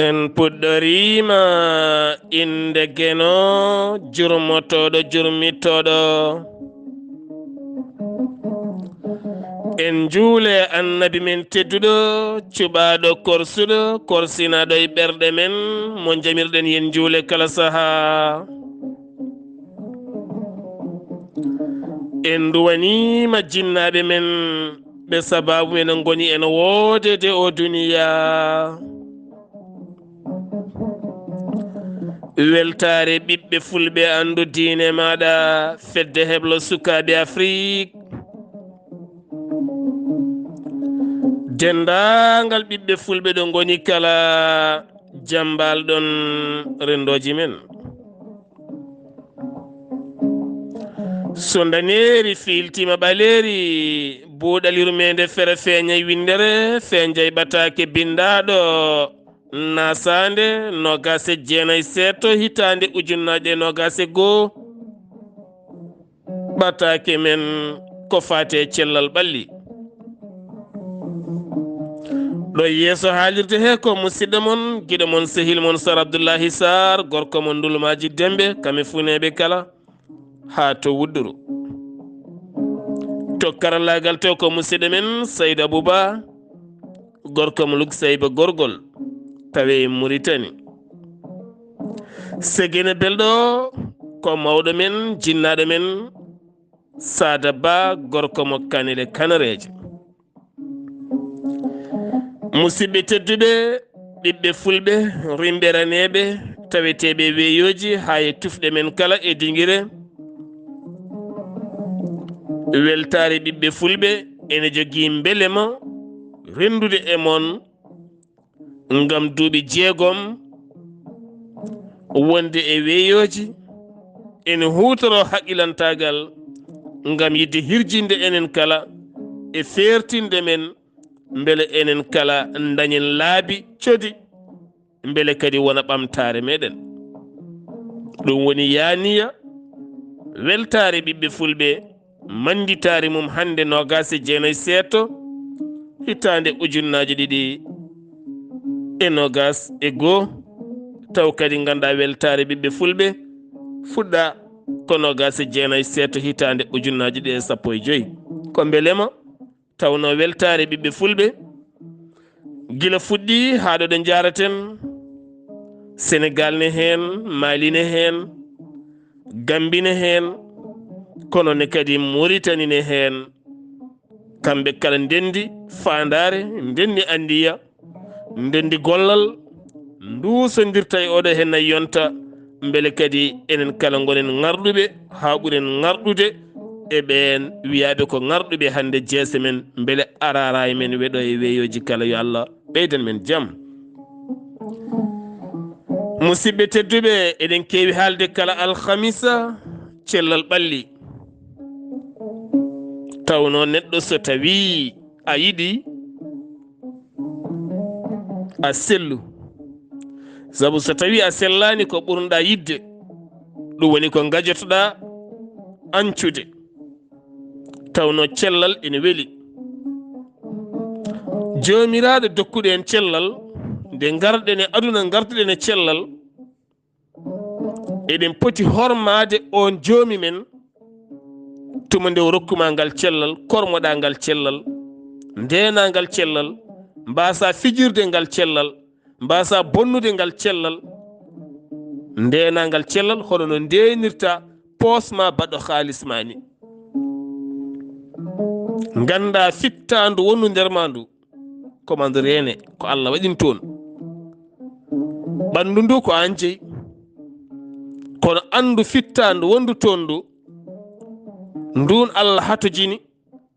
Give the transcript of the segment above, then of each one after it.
en puɗɗorima inde geno jurmotoɗo jurmitoɗo en juule annabi men tedduɗo cuɓaɗo korsuɗo korsinaɗo e ɓerɗe men mo jamirɗen yen juule kala saaha en duwanima jinnaɓe men ɓe sababu men goni en woodede o duniya weltare ɓiɓɓe fulɓe andu diine maɗa fedde heblo sukaɓe Afrique dendagal ɓiɓɓe fulɓe ɗo goni kala jambal ɗon rendoji men so daneri filtima ɓaleri buuɗalirmede fere feeña windere feeñjay ɓatake bindaɗo nasande nogase jeenay seeto hitande ujunnaje nogase goo ɓatake men ko fate cellal ɓalli ɗo yeeso haalirde he ko musidɗo mon guiɗo mon sehil mon Sar Abdoullahi Sarr gorko mon ndulmaji dembe kame funeɓe kala ha to wudduru to karallagal to ko musidɗo men Saydou Abouba gorko mo Lug Sayba gorgol tawe Mauritanie segene belɗo ko mawɗo men jinnaɗo men Sada Ba gorko mo Kanele Kanareje musidɓe tedduɓe ɓiɓɓe fulɓe rimɓeraneɓe taweteɓe weyoji ha e tufɗe men kala e dinguire weltare ɓiɓɓe fulɓe ene jogui belema rendude e mon ngam duuɓi 6 wonde e weyoji ene hutoro haqqilantagal ngam yidde hirjinde enen kala e fertinde men beele enen kala dañen laabi codi beele kadi wona ɓamtare meɗen ɗum woni yaniya weltare ɓiɓɓe fulɓe manditare mum hande nogase jeenay seeto hitande ujunnaje 2021 taw kadi ganda weltare ɓiɓɓe fulɓe fuɗɗa ko nogase jeenay seeto hitande ujunnaje 2015 ko belema tawno weltare ɓiɓɓe fulɓe gila fuɗɗi haɗo ɗo jaraten Sénégal ne hen Mali ne hen Gambie ne hen kono ne kadi Mauritanie ne hen kamɓe kala ndendi fandare ndendi andiya ndendi gollal dusodirta e oɗo hen ay yonta beele kadi enen kala gonen ngarɗuɓe ha ɓuuren ngarɗude e ɓen wiyaɓe ko ngarɗuɓe hande jeese men beele arara e men weɗo e weyoji kala yo Allah ɓeydan men jaam musidɓe tedduɓe eɗen kewi haalde kala alhamisa cellal ɓalli tawno neɗɗo so tawi a yiɗi a sellu saabu so tawi a sellani ko ɓurɗa yidde ɗum woni ko gajotoɗa ancude tawno cellal ene weeli jomiraɗo dokkuɗo en cellal nde garɗen e aduna gartuɗen e cellal eɗen poti hormade on joomi men tuma nde o rokkuma ngal cellal kormoɗa ngal cellal ndenagal cellal mbasa fijirde ngal cellal mbasa bonnude ngal cellal ndenagal cellal hono no ndenirta posma baɗɗo halis ma ni ganda fittandu wondu nder ma ndu komandu rene ko Allah waɗin toon ɓandu ndu ko an jeeyi kono andu fittandu wondu toon ndu ndun Allah hatojini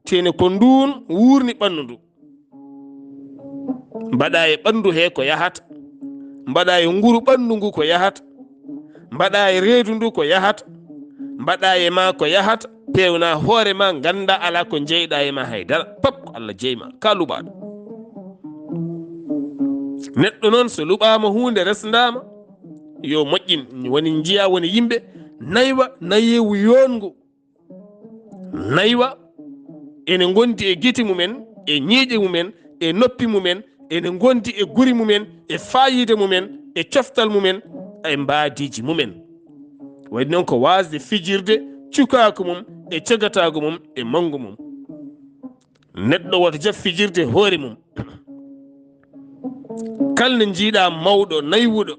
tene ko ndun wurni ɓandu ndu mbaɗa e ɓandu he ko yahata mbaɗa e nguru ɓandu ngu ko yahata mbaɗa e reedu ndu ko yahata mbaɗa e ma ko yahata pewna hoore ma ganda ala ko jeyɗa e ma haydara pap ko Allah jeyma ka luɓaɗo neɗɗo noon so luɓama hunde resdama yo moƴƴin woni jiya woni yimɓe naywa nayewu yongo naywa ene gondi e guite mumen e ñiiƴe mumen e noppi mumen ene gondi e guri mumen e fayide mumen e coftal mumen e mbadiji mumen waɗi noon ko wasde fijirde cukako mum e cagatago mum e mangu mum neɗɗo woto jab fijirde hoore mum kalne jiiɗa mawɗo naywuɗo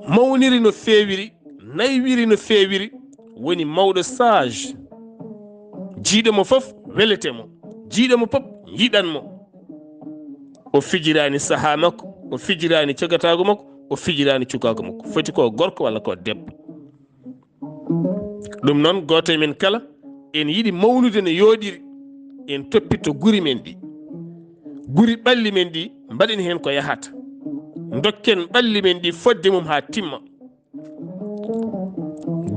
mawniri no fewiri naywiri no fewiri woni mawɗo sage jiiɗomo fof weletemo jiiɗomo fof yiɗanmo o fijirani saha makko o fijirani cagatago makko o fijirani cukago makko foti ko gorko walla ko debbo ɗum noon goto e men kala en yiɗi mawnude no yooɗiri en toppito guri men ɗi guri ɓalli men ɗi mbaɗen hen ko yahata dokken ɓalli men ɗi fodde mum ha timma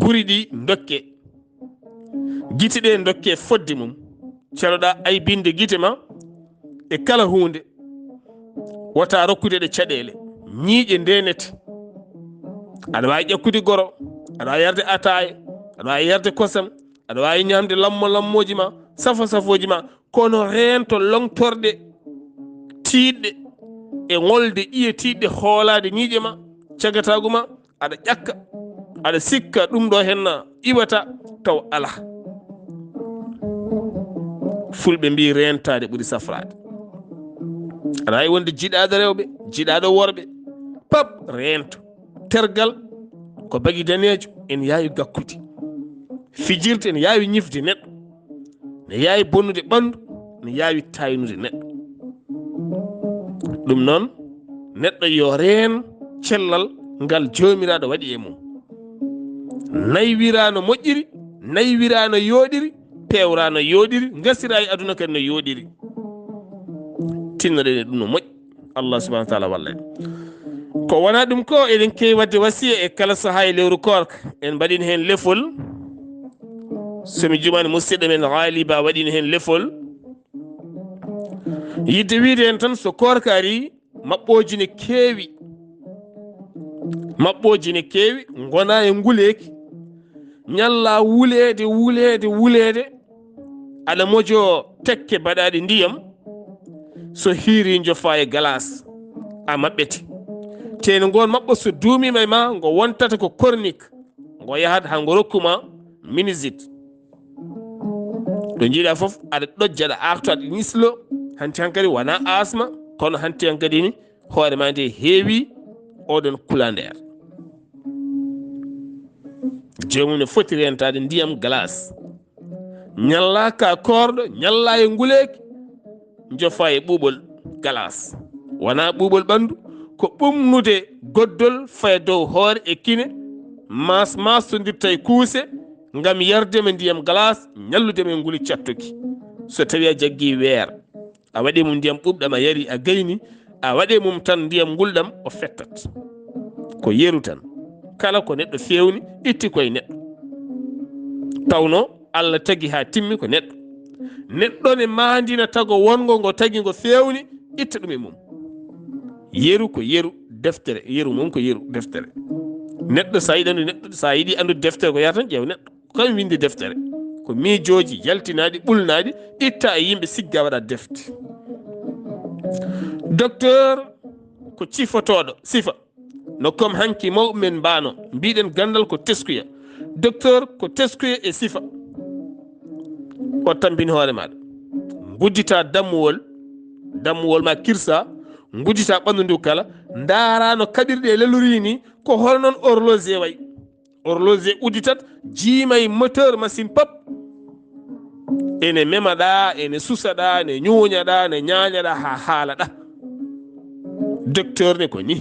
guri ɗi dokke guite ɗe dokke fodde mum celoɗa aybinde guite ma e kala hunde wota rokkude ɗe caɗele ñiiƴe ndenete aɗa wawi ƴakkude goro aɗa wawi yarde ataye aɗa wawi yarde kosam aɗa wawi ñamde lammoji ma safoji ma kono rento longtorɗe tiiɗɗe e ngolde ƴiye tiiɗɗe hoolade ñiiƴe ma cagatago ma aɗa ƴakka aɗa sikka ɗum ɗo henna iwata taw ala fulɓe mbi rentade ɓuuri safrade aɗa wawi wonde jiɗaɗo rewɓe jiɗaɗo worɓe pap rento tergal ko bagui danejo en yawi gakkude fijirde en yawi ñifde neɗɗo ne yawi bonnude ɓandu ne yawi taynude neɗɗo ɗum noon neɗɗo yo reen cellal ngal jomiraɗo waɗi e mum naywira no moƴƴiri naywira no yooɗiri pewra no yooɗiri gasira e aduna kadi no yooɗiri tinnoɗen e ɗum no moƴƴi Allah subahana wa taala walla en ko wona ɗum ko eɗen kewi wadde wasiya e kala saaha e lewru korka en mbaɗino hen lefol somi jumani musidɗo men Ghaliba waɗino hen lefol yidde wiide hen tan so korka ari maɓɓoji ne keewi gona e nguleki ñalla wulede aɗa mojo tekke baɗaɗe ndiyam so hiiri jofa e galas a maɓɓete teno ngon maɓɓo so duumima e ma ngo wontata ko cornique ngo yahat ha ngo rokkuma minusite ɗo jiiɗa foof aɗa ɗojja aɗa arto aɗa nislo hanti hankadi wona asma kono hanti hankadi ni hoore ma nde heewi oɗon kulander jomum ne foti rentade ndiyam glace ñalla ka korɗo ñalla e nguleki jofa e ɓuuɓol glace wona ɓuuɓol ɓandu ko ɓumnude goddol faya dow hoore e kine massodirta e kuuse ngam yardema ndiyam glace ñalludema e nguli cattuki so tawi a jaggi weer a waɗi mum ndiyam ɓuɓɗam a yari a gayni a waɗi mum tan ndiyam ngulɗam o fettat ko yeru tan kala ko neɗɗo fewni itti koye neɗɗo tawno Allah tagi ha timmi ko neɗɗo ne mandina tago wongo ngo tagi ngo fewni itta ɗum e mum yeru ko yeru deftere yeru mum ko yeru deftere neɗɗo sa yiɗi andude deftere ko yaha tan ƴeew neɗɗo kam windi deftere ko miijoji yaltinaɗi ɓulnaɗi itta e yimɓe sigga waɗa defte docteur ko cifotoɗo sifa no comme hanki mawɓe men mbano mbiɗen gandal ko teskuya docteur ko teskuya e sifa o tampini hoore maɗa guddita dammuwol ma kirsa guddita ɓandu ndu kala ndaara no kaɓirɗe e lelori ni ko hono noon horloge wayi horloge udditat jiimay moteur machine pap ene memaɗa ene susaɗa ne ñuuñaɗa ne ñañaɗa ha haalaɗa docteur ne ko ni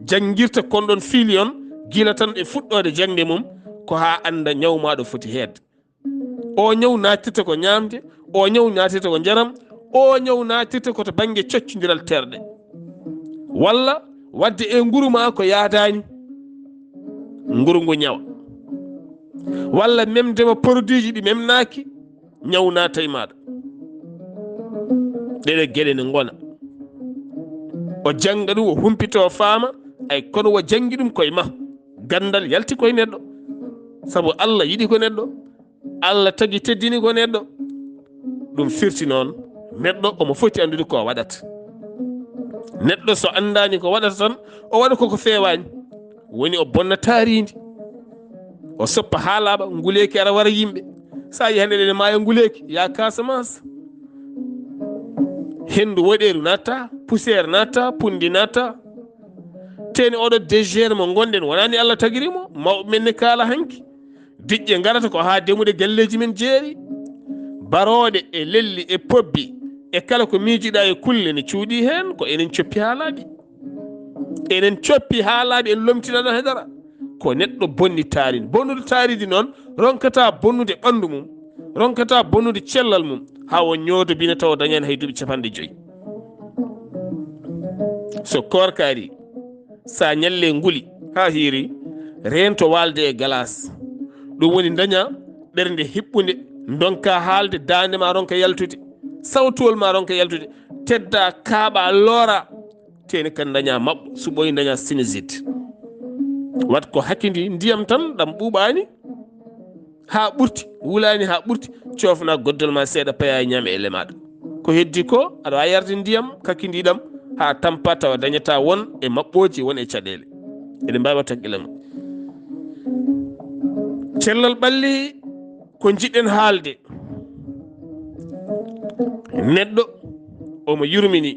janguirta konɗon fiili on gila tan e fuɗɗode jangde mum ko ha anda ñawmaɗo foti hedde o ñaw natirta ko ñamde o ñaw natirta ko jaram o ñaw natirta koto banggue coccodiral terɗe walla wadde e nguru ma ko yaadani nguru ngu ñawa walla memdema produit ji ɗi memnaki ñaw naata e maɗa. ɗeɗe gueɗe ne gona o jangga ɗum o humpito faama ay kono o jangi ɗum koye ma gandal yalti koye neɗɗo sabu Allah yiɗi ko neɗɗo Allah tagi teddini ko neɗɗo ɗum firti noon neɗɗo omo foti andude ko waɗata neɗɗo so andani ko waɗata tan o waɗa koko fewani woni o bonna taaridi o soppa ha laaɓa nguleki ara wara yimɓe sa yi hande ɗene maayo nguleki ya Casamance hendu woɗeru natta poussiére natta pundi natta teni oɗo dégére mo gonɗen wonani Allah tagirimo mawɓe men ne kaala hanki diƴƴe garata ko ha demude galleji men jeeri baroɗe e lelli e pobbi e kala ko miijiɗa e kulle ne cuuɗi hen ko enen coppi ha laaɓi enen coppi ha laaɓi en lomtinaɗo hedara ko neɗɗo bonni taaridi bonnude taaridi noon ronkata bonnude ɓandu mum ronkata bonnude cellal mum ha won ñoodo bina taw dañani hay duuɓi 50 so korkari sa ñalle nguli ha hiiri rento walde e galas ɗum woni daña ɓernde hiɓɓude donka haalde dande ma ronka yaltude sawtol ma ronka yaltude tedda kaaɓa loora teni kan daña mabɓo suɓoyi daña sinusite wat ko hakkidi ndiyam tan ɗam ɓuuɓani ha ɓurti wulani ha ɓurti cofna goddol ma seeɗa paya ñaame ele maɗa ko heddi ko aɗa wawi yarde ndiyam kakkidiɗam ha tampa tawa dañata won e maɓɓoji won e caɗele eɗen mbawi wat haqqille ma cellal ɓalli ko jiɗɗen haalde neɗɗo omo yurmini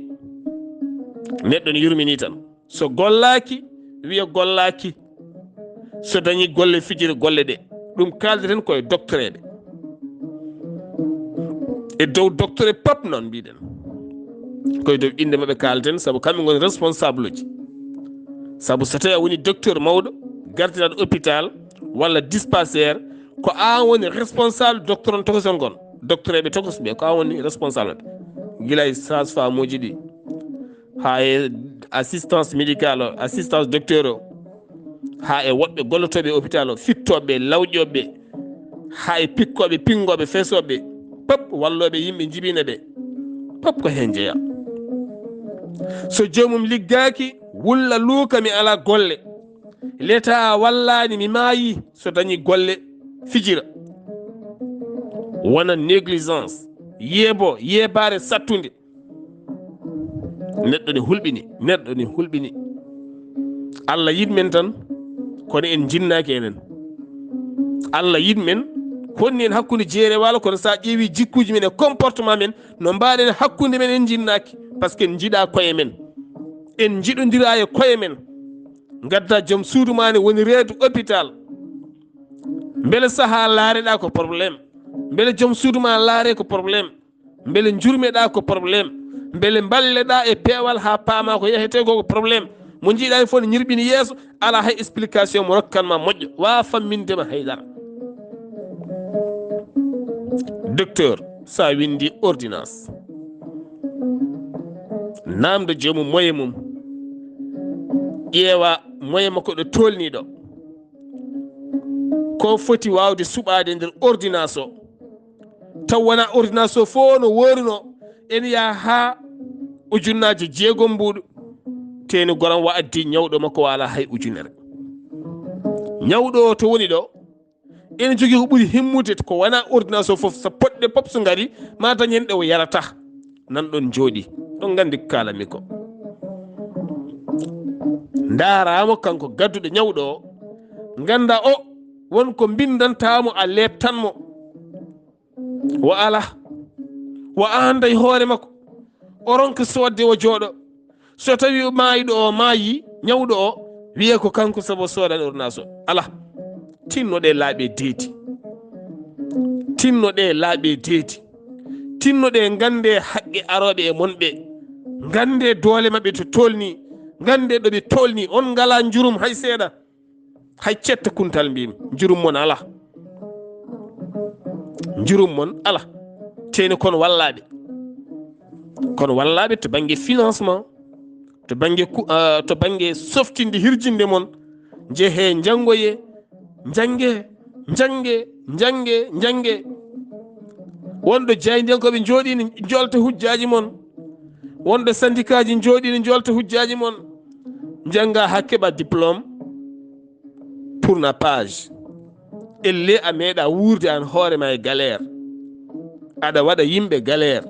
neɗɗo ne yurmini tan so gollaki wiya gollaki so dañi golle fijiri golle ɗe ɗum kaldeten koye doctoreɓe e dow doctore pop noon mbiɗen koye dow inde maɓe kalten saabu kamɓe goni responsable uji saabu so tawi a woni docteur mawɗo gardiraɗo hôpital walla dispensaire ko an woni responsable docteur on tokoson gon doctoreɓe tokosɓe ko an woni responsable ɓe guila e sage femme uji ɗi ha e assistance médicale o assistance docteur o ha e woɓɓe gollotoɓe hôpital o fittoɓe lawƴoɓe ha e pikkoɓe pingoɓe fesoɓe pop walloɓe yimɓe jibina ɓe pop ko hen jeeya so jomum liggaki wulla luuka mi ala golle leta wallani mi maayi so dañi golle fijira wona négligence yeebare sattude neɗɗo ne hulɓini Allah yiɗmen tan kono en jinnaki enen Allah yiɗmen konni en hakkude jeere walo kono sa ƴeewi jikkuji men e comportement men no mbaɗen hakkude men en jinnaki par ce que en jiiɗa koye men en jiɗodira e koye men gadda joom suudu ma ne woni reedu hôpital beele saaha laareɗa ko probléme beele joom suudu ma laare ko probléme beele jurmeɗa ko probléme beele balleɗa e peewal ha paama ko yehete ko probléme mo jiiɗa hen fof ne ñirɓini yeeso ala hay explication mo rokkanma moƴƴo wa fammindema haydara docteur sa windi ordonnance namdo joomum moye mum ƴeewa moye makko ɗo tolniɗo ko foti wawde suɓade nder ordonnance o taw wona ordonnance o fof no worino en yaa ha ujunnaje 6 mbuɗo teni goram wa addi ñawɗo makko wala hay ujunere ñawɗo to woni ɗo ene jogui ko ɓuuri himmude ko wona ordonnance o foof so poɗɗe pop so gari ma dañ hen ɗe o yarata nan ɗon jooɗi ɗon gandi ko kalami ko daramo kanko gadduɗo ñawɗo o ganda o wonko bindantamo a lebtanmo wo ala wo anda e hoore makko o ronka sodde o jooɗo so tawi mayiɗo o maayi ñawɗo o wiye ko kanko saabu soodani ordonnance o ala tinnoɗe laaɓe deedi tinnoɗe gande haqqe aroɓe e monɓe gande doole mabɓe to tolni gande ɗoɓe tolni on ngala jurum hay seeɗa hay cetta kuntal mbimi jurum mon ala teni kono wallaɓe to banggue financement to banggue softinde hirjinde mon jeehe janggoye jange wonɗo jaydiyankoɓe jooɗino jolta hujjaji mon wonɗo syndicat ji jooɗino jolta hujjaji mon jangga ha keɓa diplôme pour na page elle a meeɗa wuurde an hoorema e galére aɗa waɗa yimɓe galére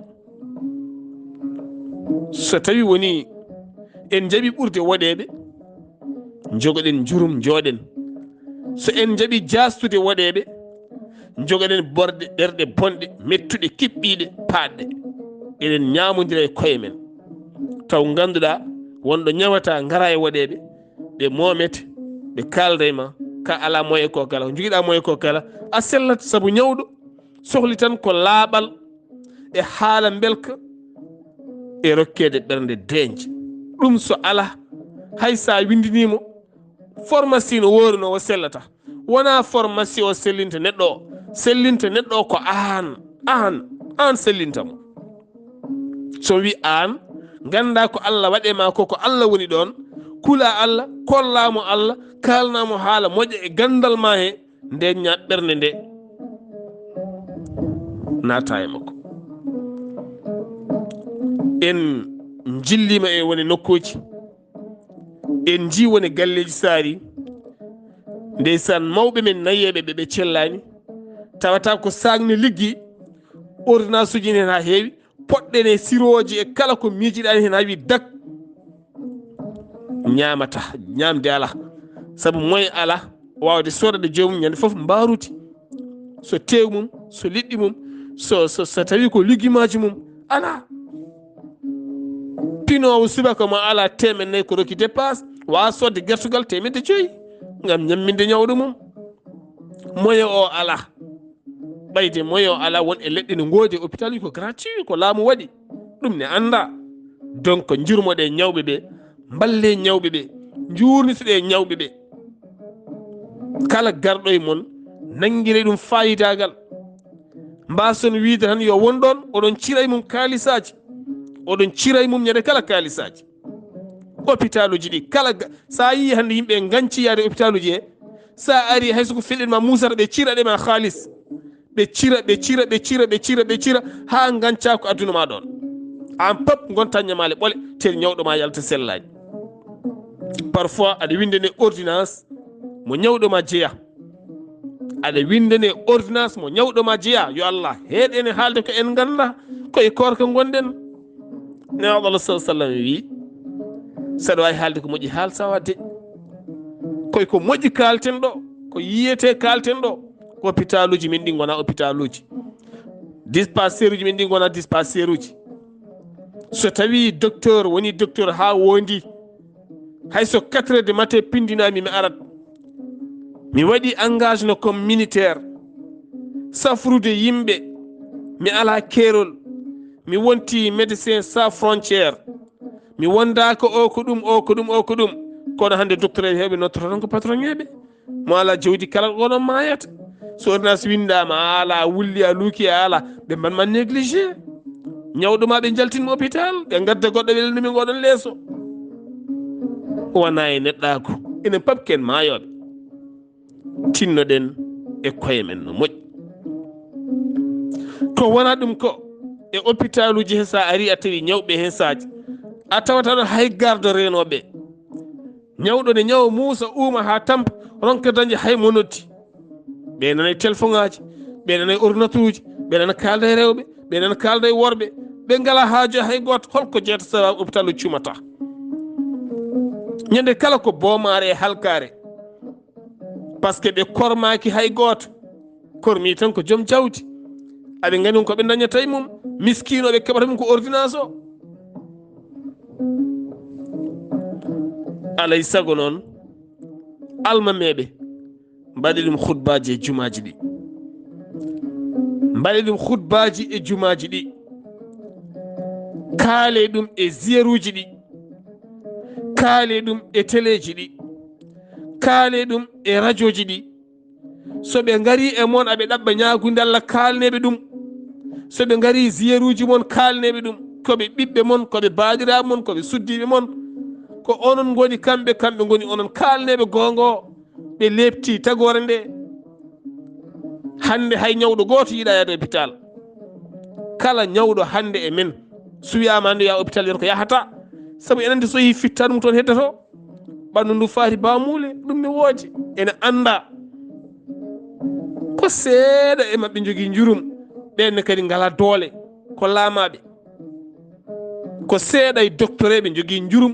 so tawi woni en jaɓi ɓurde woɗede jogoɗen jurum jooɗen so en jaɓi jastude woɗede jogoɗen borde ɗerɗe bonɗe mettuɗe kiɓɓiɗe paɗɗe eɗen ñamodira e koye men taw ganduɗa wonɗo ñawata gara e woɗede ɓe momete ɓe kalda e ma ka ala moye ko kala ko joguiɗa moye ko kala a sellat saabu ñawɗo sohli tan ko laaɓal e haala belka e rokkede ɓernde deeƴe ɗum so ala hay sa windinimo pharmacie no woori no o sellata wona pharmacie o sellinta neɗɗo o ko an sellintamo so wi an ganda ko Allah waɗema ko Allah woni ɗon kula Allah kollamo Allah kalnamo haala moƴƴa e gandal ma he ndeña ɓernde nde naata e makko en jillima e woni nokkuji en ji woni galleji saari ndeysan mawɓe men nayeɓe ɓe cellani tawata ko sagni liggi ordonnance uji hen ha heewi poɗɗen e siroji e kala ko miijiɗani hen ha wi dak ñamata ñamde ala saabu moye ala wawde sodade joomum ñande foof mbaruti so tew mum so liɗɗi mum so tawi ko ligguimaji mum ala pinowo subaka mo ala 400 ko rokki dépasse wawa sodde gertugal 500 ngam ñamminde ñawɗo mum moye o ala ɓayde moye o ala won e leɗɗe no goodi e hôpital uji ko gratuit ko laamu waɗi ɗum ne anda donc jurmoɗe ñawɓe ɓe balle ñawɓe ɓe jurnitoɗe ñawɓe ɓe kala garɗo e mon nanguire ɗum fayidagal mbason wiide tan yo won ɗon oɗon cira mum kaalisaji oɗon cira mum ñande kala kaalisaji hôpital uji ɗi kala sa yi hande yimɓe ganci yaade hôpital uji he sa ari hayso ko felɗenma musata ɓe ciraɗema haalis ɓe cira ha ganca ko adduna ma ɗon an pop gonta ñamale ɓole tel ñawɗoma yalta sellaji parfois aɗa windane ordonnance mo ñawɗoma jeeya yo Allah heeɗene haalde ko en ganda koye korka gonɗen newɗo Allah sallam wi saɗa wawi haalde ko moƴƴi haal sa wadde koye ko moƴƴi kalten ɗo ko yiyete kalten ɗo hôpital uji min ɗi gona hôpital uji dispensaire uji min ɗi gona dispensaire uji so tawi docteur woni docteur ha wondi hayso 4 heures du matin pindinami mi arat mi waɗi engagement comme militaire safrude yimɓe mi ala keerol mi wonti médecin sans frontière mi wondaka o ko ɗum kono hande docteur en heeɓe nottoto tan ko patron ŋeɓe mo ala jawdi kala onon mayata so ordonnance windama a ala a wulli a luuki a ala ɓe mbanma négligé ñawɗoma ɓe jaltinmo hôpital ɓe gadda goɗɗo welnumi ngoɗon leeso wona e neɗɗako enen pap ken mayoɓe tinnoɗen e koye men no moƴƴi ko wona ɗum ko e hôpital uji he sa ari a tawi ñawɓe hen saji a tawata ɗon hay garde renoɓe ñawɗo ne ñawa muusa uuma ha tampa ronka dañde hay mo noddi ɓe nana e téléphone aji ɓe nana e ordinateur uji ɓe nana kalda e rewɓe ɓe nana kalda e worɓe ɓe ngala haajo hay goto holko jeeta sababu hôpital o cumata ñande kala ko boomare e halkare par ce que ɓe kormaki hay goto kormi tan ko joom jawdi aɓe gandi ko ɓe dañata e mum miskinoɓe keɓata mum ko ordonnance o alay sago noon almameɓe mbaɗi ɗum khutbaji e jumaji ɗi kaale ɗum e ziyaruji ɗi kaale ɗum e téléji ɗi kaale ɗum e radio ji ɗi so ɓe ngari e moon aɓe ɗaɓɓa ñagude Allah kalneɓe ɗum so ɓe ngari ziyaruji moon kalneɓe ɗum koɓe ɓiɓɓe moon koɓe baɗiraɓe moon koɓe suddiɓe moon ko onon goni kamɓe goni onon kalneɓe gonga o ɓe lebti tagore nde hande hay ñawɗo goto yiiɗa yaade hôpital kala ñawɗo hande e men suyama hande ya hôpital wiyata ko yahata saabu enen de so yi fitta ɗum toon heddoto ɓandu ndu faati bamule ɗum mi wooji ene anda ko seeɗa e maɓɓe jogii jurum ɓenne kadi ngala doole ko laamaɓe ko seeɗa e docteur eɓe jogii jurum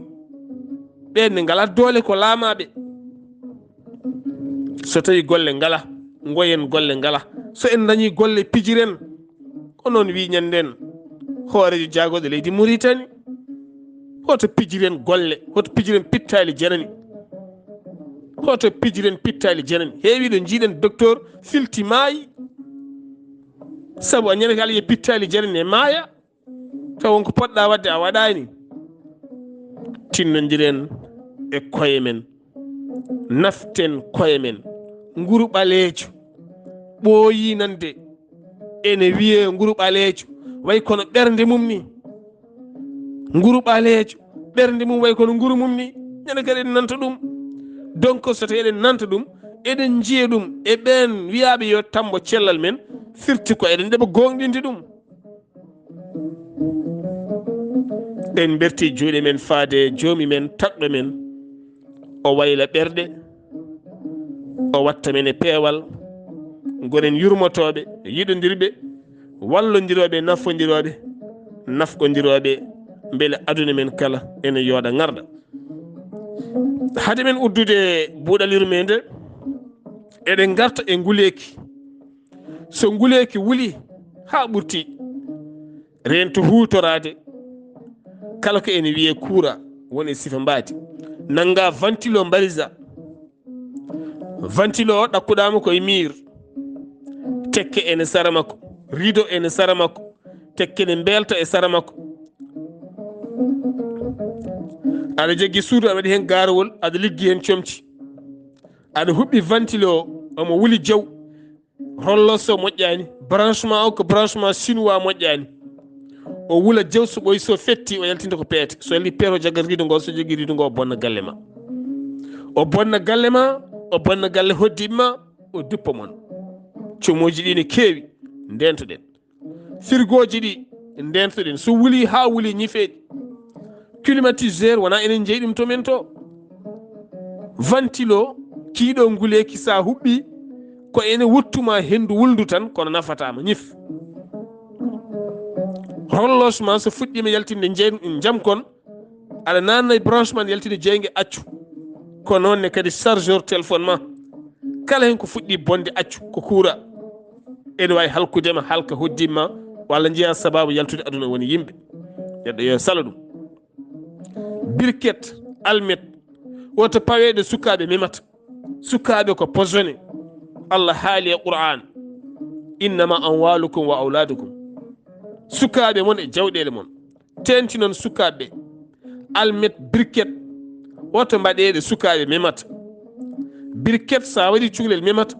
ɓenne ngala doole ko laamaɓe so tawi golle ngala goyen golle ngala so en dañi golle pijiren ko noon wi ñanden hoorejo jaagoɗo leydi Mauritanie hoto pijiren golle hoto pijiren pittali janani hoto pijiren pittali janani heewiɗo jiiɗen docteur filti maayi saabu a ñande ko Allah ye pittali janani e maaya taw wonko poɗɗa wadde a waɗani tinnodiren e koye men naften koye men nguru ɓaleejo ɓooyi nande ene wiye nguru ɓaleejo way kono ɓernde mum ni nguru ɓaleejo ɓernde mum way kono nguru mum ni ñande kadi eɗen nanta ɗum donc so tawi eɗen nanta ɗum eɗen jiya ɗum e ɓen wiyaɓe yo tambo cellal men firti ko eɗen ɗeɓa gonɗinde ɗum en berti juuɗe men faade joomi men taɓɓe men o wayla ɓerɗe o watta men e peewal gonen yurmotoɓe yiɗodirɓe wallodiroɓe nafodiroɓe nafgodiroɓe beele aduna men kala ene yooɗa garɗa hade men uddude buuɗalirme nde eɗen garta e nguleki so nguleki wuli ha ɓurti rento hutorade kala ko ene wiye kuura woni sifa mbaadi nanga ventilo mbarisa ventilo o ɗakkuɗama koye miir tekke ene sara makko rideau ene sara makko tekke ne belta e sara makko aɗa jogui suudu aɗa waɗi hen garowol aɗa liggi hen comci aɗa huɓɓi ventilo o omo wuli jaw rollos o moƴƴani branchement o ko branchement chinois moƴƴani o wula jaw so ɓoyi so fetti o yaltinta ko peete so yalti peete o jaggat rido ngo so jogui rido ngo o bonna galle ma o bonna galle ma o bonna galle hoddiɓe ma o duppa moon comoji ɗi ne keewi ndentoɗen frigoji ɗi ndentoɗen so wuli ha wuli ñifeɗi climatiseur wona enen jeeyi ɗum to men to ventilo kiiɗo nguleki sa huɓɓi ko ene wottuma hendu wuldu tan kono nafatama ñif horlosement so fuɗɗima yaltinde jaam kon aɗa nanna branchement yaltinde jeygue accu ko noonne kadi chargeur téléphone ma kala hen ko fuɗɗi bonde accu ko kuura ene wawi halkudema halka hoddimma walla jiiya sababu yaltude aduna woni yimɓe neɗɗo yo sala ɗum birket almet woto paweɗe sukaɓe memata sukaɓe ko posone Allah haali e qur'an innama amwalukum wa auladukum sukaɓe mon e jawɗele mon tenti noon sukaɓe almet birket woto mbaɗeɗe sukaɓe memata birket sa waɗi cukalel memata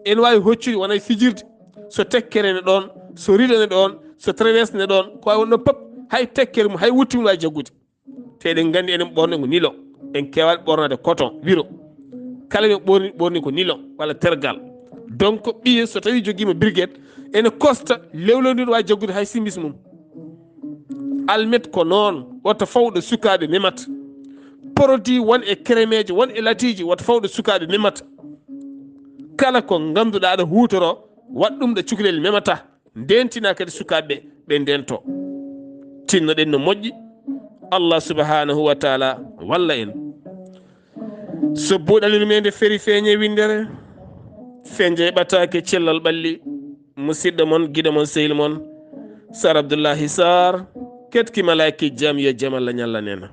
en wawi hoccude wonay fijirde so tekkere ne ɗon so rido ne ɗon so traverse ne ɗon ko wawi wonɗon pop hay tekkere mum hay wutti mum wawi jaggude te eɗen gandi enen ɓorne ko nylon en kewat ɓornade coton wiro kala men ɓorni ko nylon walla tergal donc ɓiye so tawi joguima birguet ene costa lewlodiɗo wawi jaggude hay simbis mum almet ko noon woto fawɗo sukaɓe memata produit won e crémeji won e latiji woto fawɗo sukaɓe memata kala ko ganduɗa aɗa hutoro wat ɗum ɗo cukalel memata ndentina kadi sukaɓeɓe ɓe ndento tinnoɗen no moƴƴi Allah subhanahu wa taala walla en so buuɗalirmede feeri feeñe windere feñje ɓatake cellal ɓalli musidɗo mon guiɗo mon sehil mon Sar Abdoullahi Sarr ketki malaki jam yo jaam Allah ñalla nena